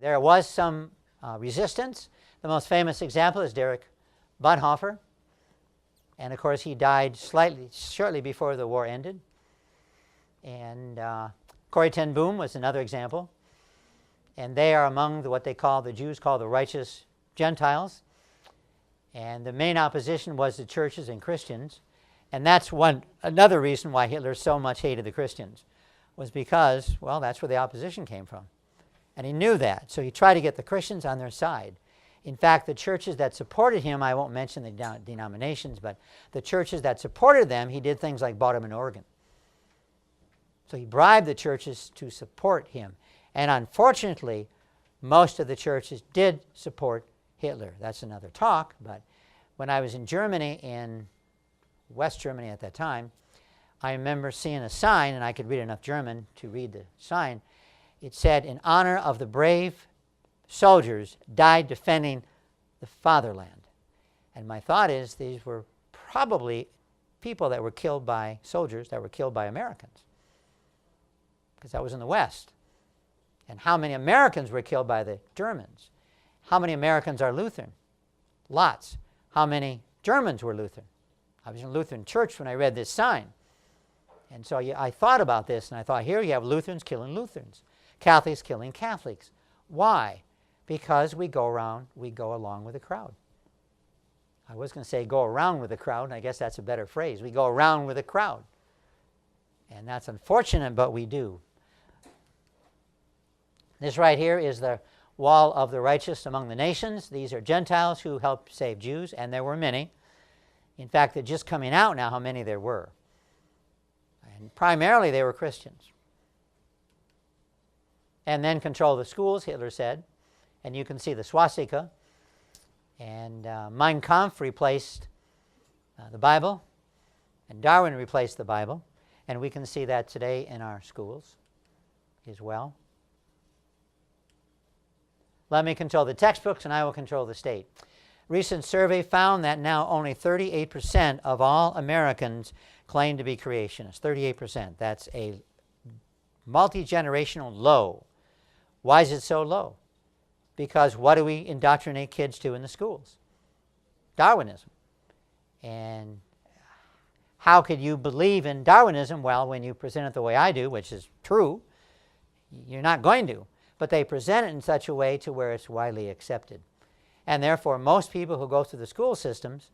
There was some resistance. The most famous example is Dietrich Bonhoeffer. And of course, he died shortly before the war ended. And Corrie ten Boom was another example. And they are among what the Jews call the righteous Gentiles. And the main opposition was the churches and Christians. And that's another reason why Hitler so much hated the Christians, was because, well, that's where the opposition came from. And he knew that. So he tried to get the Christians on their side. In fact, the churches that supported him, I won't mention the denominations, but the churches that supported them, he did things like bought them an organ. So he bribed the churches to support him. And unfortunately, most of the churches did support Hitler. That's another talk, but when I was in Germany, in West Germany at that time, I remember seeing a sign, and I could read enough German to read the sign. It said, "In honor of the brave soldiers died defending the fatherland." And my thought is these were probably people that were killed by soldiers that were killed by Americans, because that was in the West. And how many Americans were killed by the Germans? How many Americans are Lutheran? Lots. How many Germans were Lutheran? I was in a Lutheran church when I read this sign. And so I thought about this, and I thought, here you have Lutherans killing Lutherans, Catholics killing Catholics. Why? Because we go along with the crowd. I was going to say go around with the crowd, and I guess that's a better phrase. We go around with the crowd. And that's unfortunate, but we do. This right here is the wall of the righteous among the nations. These are Gentiles who helped save Jews, and there were many. In fact, they're just coming out now how many there were. And primarily they were Christians. And then control the schools, Hitler said. And you can see the swastika. And Mein Kampf replaced the Bible. And Darwin replaced the Bible. And we can see that today in our schools as well. Let me control the textbooks and I will control the state. Recent survey found that now only 38% of all Americans claim to be creationists. 38%. That's a multi-generational low. Why is it so low? Because what do we indoctrinate kids to in the schools? Darwinism. And how could you believe in Darwinism? Well, when you present it the way I do, which is true, you're not going to. But they present it in such a way to where it's widely accepted. And therefore, most people who go through the school systems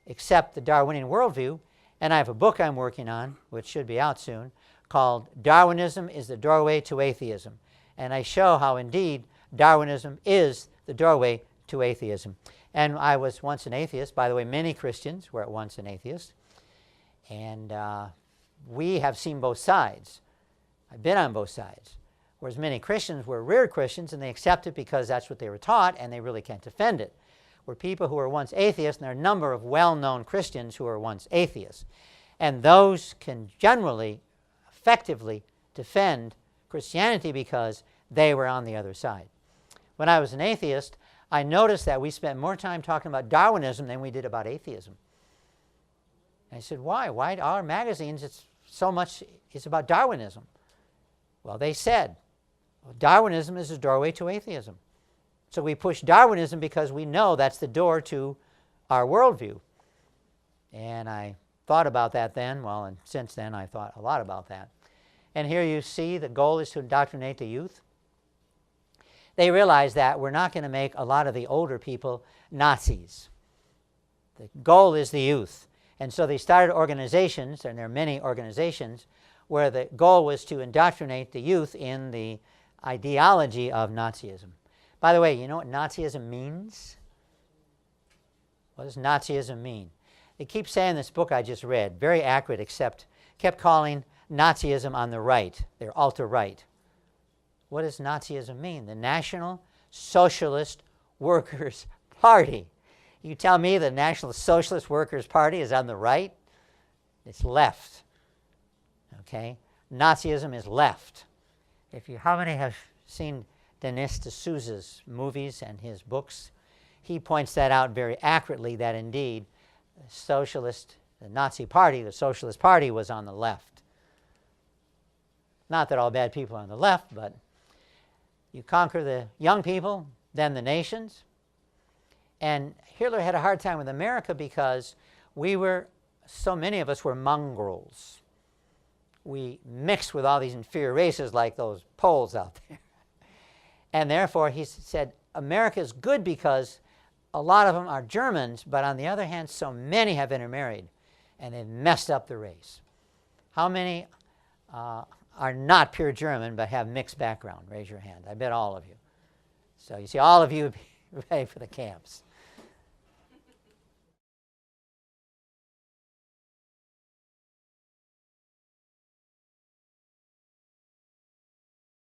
accept the Darwinian worldview. And I have a book I'm working on, which should be out soon, called Darwinism is the Doorway to Atheism. And I show how, indeed, Darwinism is the doorway to atheism. And I was once an atheist. By the way, many Christians were at once an atheist. And we have seen both sides. I've been on both sides. Whereas many Christians were reared Christians, and they accept it because that's what they were taught, and they really can't defend it. Were people who were once atheists, and there are a number of well-known Christians who were once atheists. And those can generally, effectively defend Christianity because they were on the other side. When I was an atheist, I noticed that we spent more time talking about Darwinism than we did about atheism. And I said, why? Why our magazines, it's so much is about Darwinism? Well, they said, well, Darwinism is the doorway to atheism. So we push Darwinism because we know that's the door to our worldview. And I thought about that then. Well, and since then I thought a lot about that. And here you see the goal is to indoctrinate the youth. They realize that we're not going to make a lot of the older people Nazis. The goal is the youth. And so they started organizations, and there are many organizations, where the goal was to indoctrinate the youth in the ideology of Nazism. By the way, you know what Nazism means? What does Nazism mean? They keep saying in this book I just read, very accurate, except kept calling Nazism on the right. They're ultra-right. What does Nazism mean? The National Socialist Workers' Party. You tell me the National Socialist Workers' Party is on the right? It's left. Okay? Nazism is left. How many have seen Denis D'Souza's movies and his books? He points that out very accurately, that indeed the Nazi Party, the Socialist Party, was on the left. Not that all bad people are on the left, but You conquer the young people, then the nations. And Hitler had a hard time with America because so many of us were mongrels. We mixed with all these inferior races like those Poles out there. And therefore, he said, America is good because a lot of them are Germans, but on the other hand, so many have intermarried, and they've messed up the race. How many are not pure German but have mixed background? Raise your hand. I bet all of you. So you see, all of you would be ready for the camps.